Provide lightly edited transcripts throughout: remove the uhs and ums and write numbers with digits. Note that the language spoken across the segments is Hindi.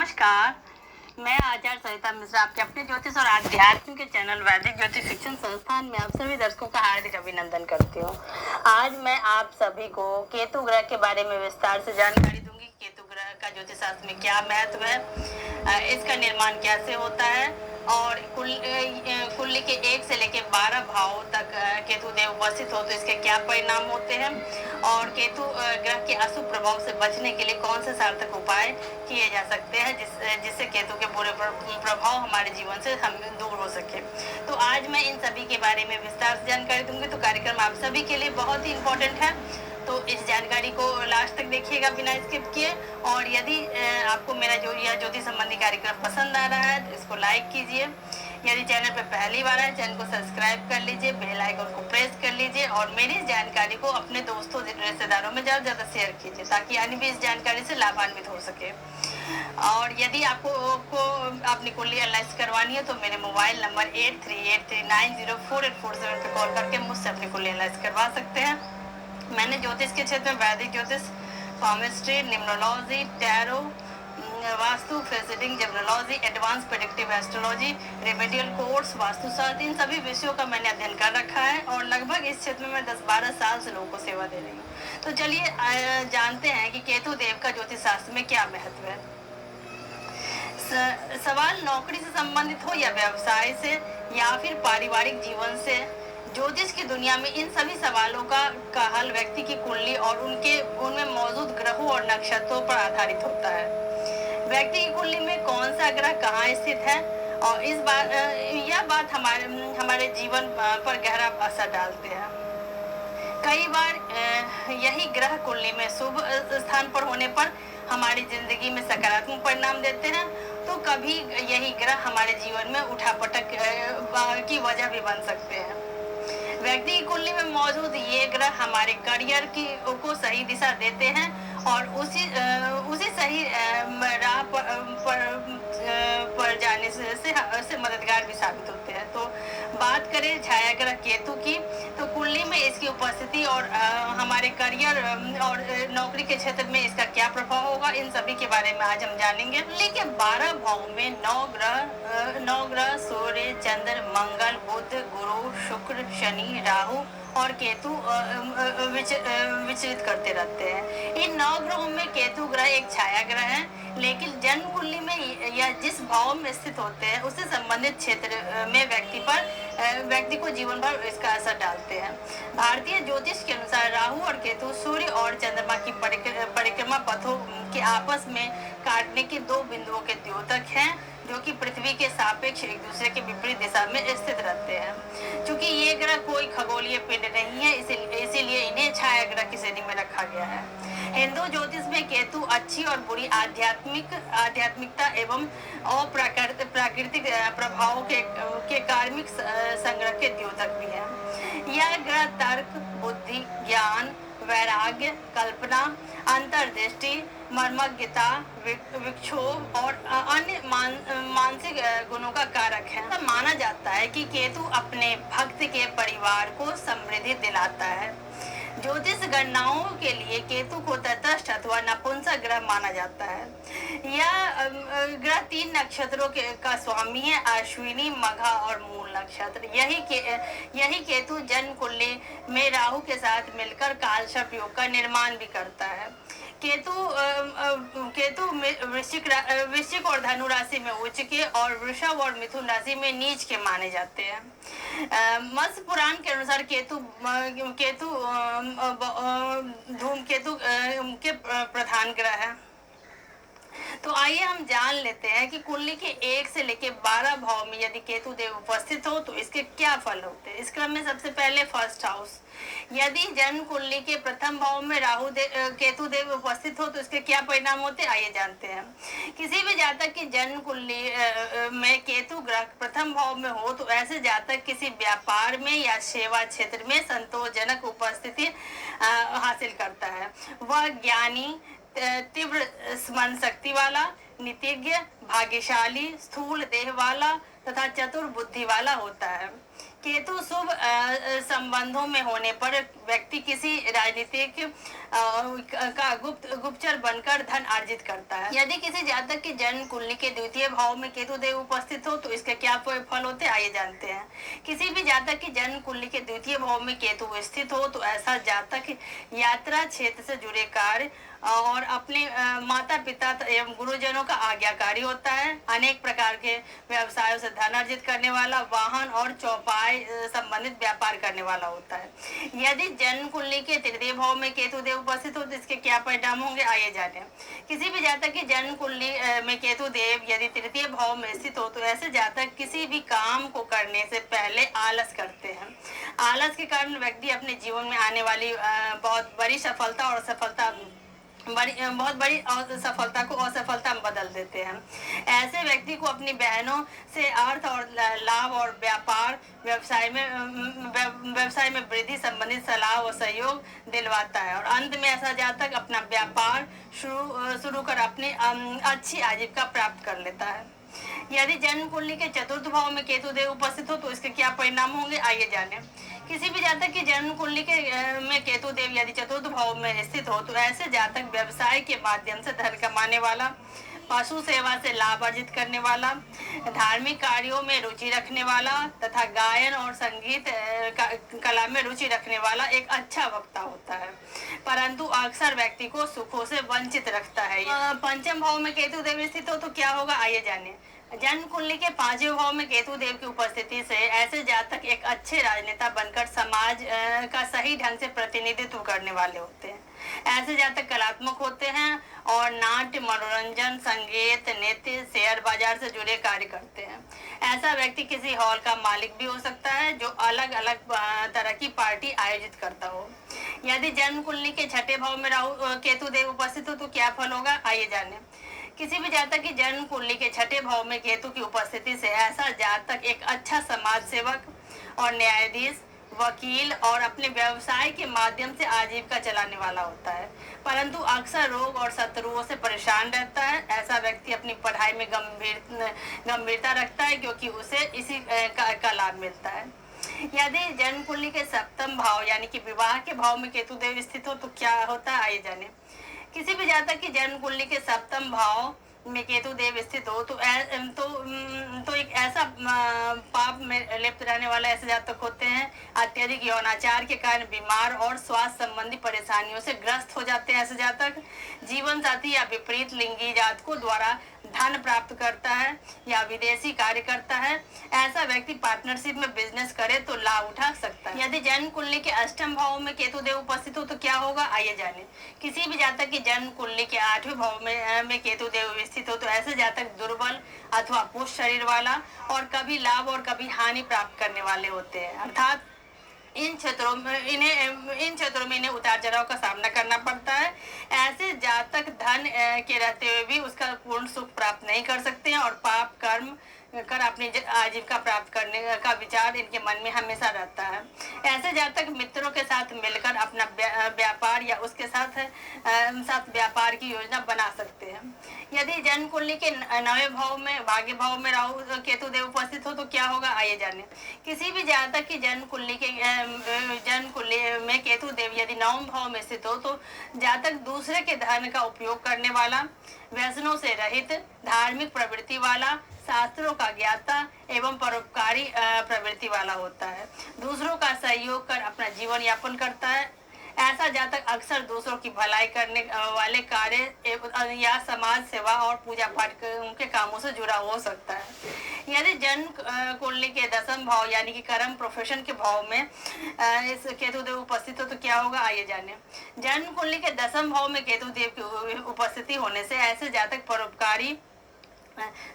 नमस्कार, मैं आचार्य सरिता मिश्रा आपके अपने ज्योतिष और आध्यात्म के चैनल वैदिक ज्योतिष शिक्षण संस्थान में आप सभी दर्शकों का हार्दिक अभिनंदन करती हूँ। आज मैं आप सभी को केतु ग्रह के बारे में विस्तार से जानकारी दूंगी। केतु ग्रह का ज्योतिष शास्त्र में क्या महत्व है, इसका निर्माण कैसे होता है और कुंडली के 1 से लेकर 12 भावों तक केतु देव उपस्थित हो तो इसके क्या परिणाम होते हैं और केतु ग्रह के अशुभ प्रभाव से बचने के लिए कौन से सार्थक उपाय किए जा सकते हैं जिससे केतु के बुरे प्रभाव हमारे जीवन से हम दूर हो सके। तो आज मैं इन सभी के बारे में विस्तार से जानकारी दूंगी। तो कार्यक्रम आप सभी के लिए बहुत ही इम्पोर्टेंट है, तो इस जानकारी को लास्ट तक देखिएगा बिना स्किप किए। और यदि आपको मेरा यह ज्योतिष संबंधी कार्यक्रम पसंद आ रहा है तो इसको लाइक कीजिए। यदि चैनल पर पहली बार है चैनल को सब्सक्राइब कर लीजिए, बेल आइकन को प्रेस कर लीजिए और मेरी इस जानकारी को अपने दोस्तों रिश्तेदारों में ज़्यादा शेयर कीजिए ताकि अन्य भी इस जानकारी से लाभान्वित हो सके। और यदि आपको अपनी कुंडली एनालाइज करवानी है तो मेरे मोबाइल नंबर 8383904847 पे कॉल करके मुझसे अपनी कुंडली एनालाइज करवा सकते हैं। मैंने ज्योतिष के क्षेत्र में वैदिक ज्योतिष, palmistry, numerology, tarot, Vastu, face reading, gemology, advance predictive astrology, remedial course, Vastushastra, इन सभी विषयों का मैंने अध्ययन कर रखा है और लगभग इस क्षेत्र में मैं 10-12 साल से लोगों को सेवा दे रही हूँ। तो चलिए जानते हैं कि केतु देव का ज्योतिष शास्त्र में क्या महत्व है। सवाल नौकरी से संबंधित हो या व्यवसाय से या फिर पारिवारिक जीवन से, ज्योतिष की दुनिया में इन सभी सवालों का हल व्यक्ति की कुंडली और उनमें मौजूद ग्रहों और नक्षत्रों पर आधारित होता है। व्यक्ति की कुंडली में कौन सा ग्रह कहाँ स्थित है और यह बात हमारे जीवन पर गहरा असर डालते हैं। कई बार यही ग्रह कुंडली में शुभ स्थान पर होने पर हमारी जिंदगी में सकारात्मक परिणाम देते हैं, तो कभी यही ग्रह हमारे जीवन में उठापटक की वजह भी बन सकते हैं। व्यक्ति की कुंडली में मौजूद ये ग्रह हमारे करियर को सही दिशा देते हैं और उसी सही राह पर जाने से मददगार भी साबित होते हैं। तो बात करें छाया ग्रह केतु की, तो कुंडली में इसकी उपस्थिति और हमारे करियर और नौकरी के क्षेत्र में इसका क्या प्रभाव होगा, इन सभी के बारे में आज हम जानेंगे। कुंडली के 12 भावों में 9 ग्रह सूर्य, चंद्र, मंगल, बुध, गुरु, शुक्र, शनि, राहु और केतु विचलित करते रहते हैं। इन 9 ग्रहों में केतु ग्रह एक छाया ग्रह है, लेकिन जन्म कुंडली में या जिस भाव में स्थित होते हैं उससे संबंधित क्षेत्र में व्यक्ति को जीवन भर इसका असर डालते हैं। भारतीय ज्योतिष के अनुसार राहु और केतु सूर्य और चंद्रमा की परिक्रमा पथों के आपस में काटने के 2 बिंदुओं के द्योतक हैं, जो कि पृथ्वी के सापेक्ष एक दूसरे के विपरीत दिशा में स्थित रहते हैं। क्योंकि ये ग्रह कोई खगोलीय पिंड नहीं है, इसीलिए इन्हें छाया ग्रह की श्रेणी में रखा गया है। हिंदू ज्योतिष में केतु अच्छी और बुरी आध्यात्मिकता एवं प्राकृतिक प्रभावों के कार्मिक संग्रह के द्योतक भी है। यह ग्रह तर्क, बुद्धि, ज्ञान, वैराग्य, कल्पना, अंतर्दृष्टि, मर्मज्ञता, विक्षोभ और अन्य मानसिक गुणों का कारक है। तो माना जाता है कि केतु अपने भक्त के परिवार को समृद्धि दिलाता है। ज्योतिष गणनाओं के लिए केतु को तटस्थ अथवा नपुंसक ग्रह माना जाता है। यह ग्रह 3 नक्षत्रों का स्वामी है, अश्विनी, मघा और मूल नक्षत्र। यही केतु जन्म कुंडली में राहु के साथ मिलकर कालसर्प योग का निर्माण भी करता है। केतु वृश्चिक और धनु राशि में उच्च के और वृषभ और मिथुन राशि में नीच के माने जाते हैं। मत्स्य पुराण के अनुसार केतु धूमकेतु के प्रधान ग्रह है। तो आइए हम जान लेते हैं कि कुंडली के 1 से लेकर 12 भाव में यदि केतु देव उपस्थित हो तो इसके क्या फल होते हैं। इस क्रम में सबसे पहले फर्स्ट हाउस, यदि जन्म कुंडली के प्रथम भाव में केतु देव उपस्थित हो तो इसके क्या परिणाम होते हैं, आइए जानते हैं। किसी भी जातक की जन्म कुंडली में केतु ग्रह प्रथम भाव में हो तो ऐसे जातक किसी व्यापार में या सेवा क्षेत्र में संतोषजनक उपस्थिति हासिल करता है। वह ज्ञानी, तीव्र स्मरण शक्ति वाला, नीतिज्ञ, भाग्यशाली, स्थूल देह वाला तथा चतुर बुद्धि वाला होता है। केतु शुभ संबंधों में होने पर व्यक्ति किसी राजनीतिक का गुप्तचर बनकर धन अर्जित करता है। यदि किसी जातक की जन्म कुंडली के द्वितीय भाव में केतु देव उपस्थित हो तो इसके क्या फल होते हैं, आइए जानते हैं। किसी भी जातक की जन्म कुंडली के द्वितीय भाव में केतु स्थित हो तो ऐसा जातक यात्रा क्षेत्र से जुड़े कार्य और अपने माता पिता एवं गुरुजनों का आज्ञाकारी होता है। अनेक प्रकार के व्यवसायों से धन अर्जित करने वाला, वाहन और चौपाई संबंधित व्यापार करने वाला होता है। यदि जन्म कुंडली के तृतीय भाव में केतु देव उपस्थित हो तो इसके क्या परिणाम होंगे, आइए जाने। किसी भी जातक की जन्म कुंडली में केतु देव यदि तृतीय भाव में स्थित हो तो ऐसे जातक किसी भी काम को करने से पहले आलस करते हैं। आलस के कारण व्यक्ति अपने जीवन में आने वाली बहुत बड़ी सफलता और बहुत बड़ी सफलता को असफलता में बदल देते हैं। ऐसे व्यक्ति को अपनी बहनों से अर्थ और लाभ और व्यवसाय में वृद्धि संबंधित सलाह और सहयोग दिलवाता है और अंत में ऐसा जातक अपना व्यापार शुरू कर अपनी अच्छी आजीविका प्राप्त कर लेता है। यदि जन्म कुंडली के चतुर्थ भाव में केतु देव उपस्थित हो तो इसके क्या परिणाम होंगे, आइए जाने। किसी भी जातक की जन्म कुंडली में केतु देव यदि चतुर्थ भाव में स्थित हो तो ऐसे जातक व्यवसाय के माध्यम से धन कमाने वाला, पशु सेवा से लाभ अर्जित करने वाला, धार्मिक कार्यों में रुचि रखने वाला तथा गायन और संगीत कला में रुचि रखने वाला एक अच्छा वक्ता होता है, परंतु अक्सर व्यक्ति को सुखों से वंचित रखता है। पंचम भाव में केतु देव स्थित हो तो क्या होगा, आइए जाने। जन्म कुंडली के पांचवें भाव में केतु देव की उपस्थिति से ऐसे जातक एक अच्छे राजनेता बनकर समाज का सही ढंग से प्रतिनिधित्व करने वाले होते हैं। ऐसे जातक कलात्मक होते हैं और नाट्य, मनोरंजन, संगीत, नृत्य, शेयर बाजार से जुड़े कार्य करते हैं। ऐसा व्यक्ति किसी हॉल का मालिक भी हो सकता है जो अलग अलग तरह की पार्टी आयोजित करता हो। यदि जन्म कुंडली के छठे भाव में राहु केतु देव उपस्थित हो तो क्या फल होगा, आइए जाने। किसी भी जातक की जन्म कुंडली के छठे भाव में केतु की उपस्थिति से ऐसा जातक एक अच्छा समाज सेवक और न्यायाधीश, वकील और अपने व्यवसाय के माध्यम से आजीविका चलाने वाला होता है, परंतु अक्सर रोग और शत्रुओं से परेशान रहता है। ऐसा व्यक्ति अपनी पढ़ाई में गंभीरता रखता है क्योंकि उसे इसी का लाभ मिलता है। यदि जन्म कुंडली के सप्तम भाव यानी कि विवाह के भाव में केतु देव स्थित हो तो क्या होता है, आइए जाने। किसी भी जातक की जन्म कुंडली के सप्तम भाव में केतु देव स्थित हो तो एक ऐसा पाप में लिप्त रहने वाला ऐसे जातक होते हैं। अत्यधिक यौनाचार के कारण बीमार और स्वास्थ्य संबंधी परेशानियों से ग्रस्त हो जाते हैं। ऐसे जातक जीवन साथी या विपरीत लिंगी जातकों द्वारा धन प्राप्त करता है या विदेशी कार्य करता है। ऐसा व्यक्ति पार्टनरशिप में बिजनेस करे तो लाभ उठा सकता है। यदि जन्म कुंडली के अष्टम भाव में केतु देव उपस्थित हो तो क्या होगा, आइए जाने। किसी भी जातक की जन्म कुंडली के आठवें भाव में केतु देव स्थित हो तो ऐसे जातक दुर्बल अथवा पुष्ट शरीर वाला और कभी लाभ और कभी हानि प्राप्त करने वाले होते हैं, अर्थात इन क्षेत्रों में इन्हें उतार चढ़ाव का सामना करना पड़ता है। ऐसे जातक धन के रहते हुए भी उसका पूर्ण सुख प्राप्त नहीं कर सकते हैं और पाप कर्म कर अपनी आजीविका प्राप्त करने का विचार इनके मन में हमेशा रहता है। ऐसे जातक मित्रों के साथ मिलकर अपना व्यापार या उसके साथ व्यापार की योजना बना सकते हैं। यदि जन्म कुंडली के नवे भाव में भाग्य भाव में राहु केतु देव उपस्थित हो तो क्या होगा, आइए जाने। किसी भी जातक की जन्म कुंडली में केतु देव यदि नवम भाव में स्थित हो तो जातक दूसरे के धन का उपयोग करने वाला, व्यसनों से रहित, धार्मिक प्रवृत्ति वाला, शास्त्रों का ज्ञाता एवं परोपकारी प्रवृत्ति वाला होता है। दूसरों का सहयोग कर अपना जीवन यापन करता है। ऐसा जातक अक्सर दूसरों की भलाई करने वाले कार्य या समाज सेवा और पूजा पाठ के कामों से जुड़ा हो सकता है। यदि जन्म कुंडली के दसम भाव यानी कि कर्म प्रोफेशन के भाव में इस केतु देव उपस्थित हो तो क्या होगा, आइए जाने। जन्म कुंडली के दसम भाव में केतु देव की उपस्थिति होने से ऐसे जातक परोपकारी,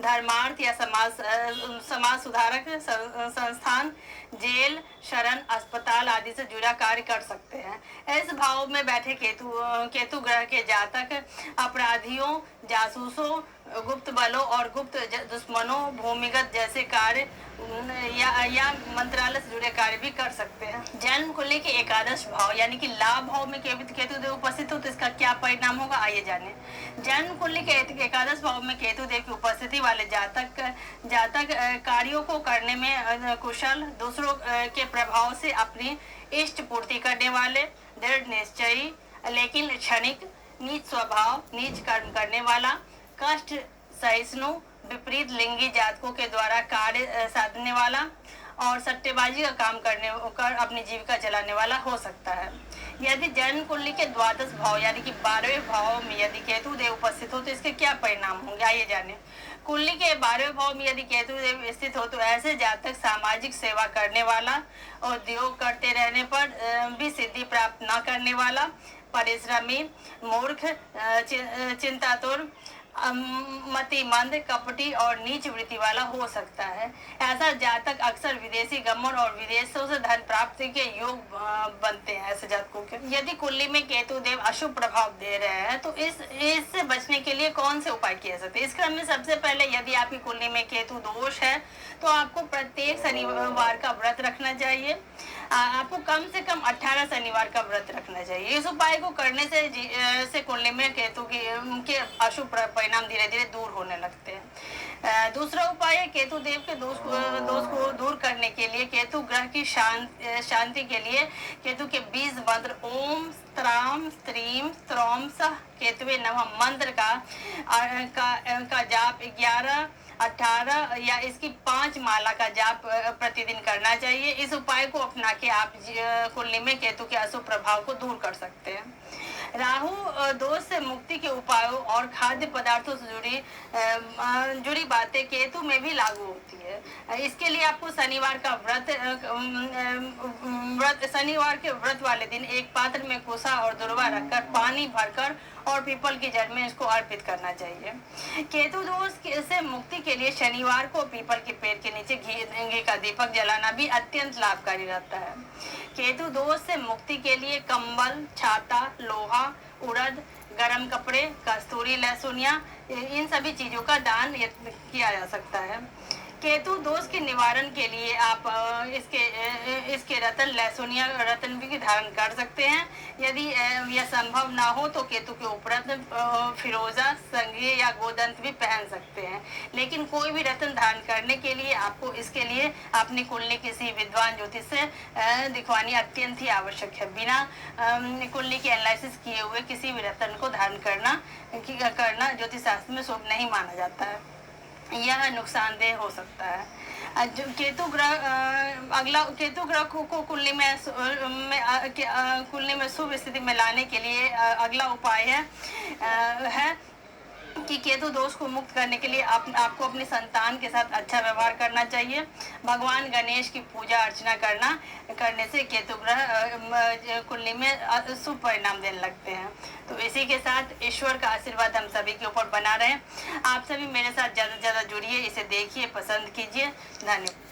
धर्मार्थ या समाज सुधारक संस्थान, जेल, शरण, अस्पताल आदि से जुड़ा कार्य कर सकते हैं। इस भाव में बैठे केतु ग्रह के जातक अपराधियों, जासूसों, गुप्त बलों और गुप्त दुश्मनों, भूमिगत जैसे कार्य या मंत्रालय से जुड़े कार्य भी कर सकते हैं। जन्म कुंडली के एकादश भाव यानी कि लाभ भाव में केतु देव उपस्थित हो तो इसका क्या परिणाम होगा, आइए जाने। जन्म कुंडली के एकादश भाव में केतु देव की उपस्थिति वाले जातक कार्यों को करने में कुशल, दूसरों के प्रभाव से अपनी इष्ट पूर्ति करने वाले, दृढ़ निश्चयी लेकिन क्षणिक, नीच स्वभाव, नीच कर्म करने वाला, कष्ट सहिष्णु, विपरीत लिंगी जातकों के द्वारा कार्य साधने वाला और सट्टेबाजी का काम कर अपनी जीविका चलाने वाला हो सकता है। यदि जन्म कुंडली के द्वादश भाव यानी कि 12वें भाव में यदि केतु देव उपस्थित हो तो इसके क्या परिणाम होंगे, आइए जाने। कुंडली के 12वें भाव में यदि केतु देव स्थित हो तो ऐसे जातक सामाजिक सेवा करने वाला, उद्योग करते रहने पर भी सिद्धि प्राप्त न करने वाला, परिश्रमी, मूर्ख, चिंतातुर, मतिमंद, कपटी और नीच वृत्ति वाला हो सकता है। ऐसा जातक अक्सर विदेशी गमन और विदेशों से धन प्राप्ति के योग बनते हैं ऐसे जातकों के। यदि कुंडली में केतु देव अशुभ प्रभाव दे रहे हैं तो इससे बचने के लिए कौन से उपाय किए सकते हैं। इस क्रम में सबसे पहले यदि आपकी कुंडली में केतु दोष है तो आपको प्रत्येक शनिवार का व्रत रखना चाहिए। आपको कम से कम 18 शनिवार का व्रत रखना चाहिए। इस उपाय को करने से कुंडली में केतु के अशुभ परिणाम धीरे धीरे दूर होने लगते हैं। दूसरा उपाय है केतु देव के दोष को दूर करने के लिए केतु ग्रह की शांति के लिए केतु के 20 मंत्र ओम त्राम स्त्रीम त्रौम सह केतुवे नमः मंत्र का जाप 11, 18 या इसकी 5 माला का जाप प्रतिदिन करना चाहिए। इस उपाय को अपना के आप कुंडली में केतु के अशुभ प्रभाव को दूर कर सकते हैं। राहु दोष से मुक्ति के उपायों और खाद्य पदार्थों से जुड़ी बातें केतु में भी लागू होती है। इसके लिए आपको शनिवार के व्रत वाले दिन एक पात्र में कुसा और दुर्वा रखकर पानी भरकर और पीपल की जड़ में इसको अर्पित करना चाहिए। केतु दोष से मुक्ति के लिए शनिवार को पीपल के पेड़ के नीचे घी का दीपक जलाना भी अत्यंत लाभकारी रहता है। केतु दोष से मुक्ति के लिए कंबल, छाता, लोहा, उड़द, गरम कपड़े, कस्तूरी, लहसुनिया इन सभी चीजों का दान किया जा सकता है। केतु दोष के निवारण के लिए आप इसके रतन, लहसुनिया रतन भी धारण कर सकते हैं। यदि यह संभव ना हो तो केतु के उपरत फिरोजा, संघे या गोदंत भी पहन सकते हैं। लेकिन कोई भी रतन धारण करने के लिए आपको इसके लिए अपनी कुंडली किसी विद्वान ज्योतिष से दिखवानी अत्यंत ही आवश्यक है। बिना कुंडली की एनालिसिस किए हुए किसी भी रतन को धारण करना ज्योतिष शास्त्र में शुभ नहीं माना जाता है, यह नुकसानदेह हो सकता है। केतु ग्रह को कुंडली में शुभ स्थिति में लाने के लिए अगला उपाय है कि केतु दोष को मुक्त करने के लिए आपको अपनी संतान के साथ अच्छा व्यवहार करना चाहिए। भगवान गणेश की पूजा अर्चना करने से केतु ग्रह कुंडली में शुभ परिणाम देने लगते हैं। तो इसी के साथ ईश्वर का आशीर्वाद हम सभी के ऊपर बना रहे। आप सभी मेरे साथ ज़्यादा से ज़्यादा जुड़िए, इसे देखिए, पसंद कीजिए। धन्यवाद।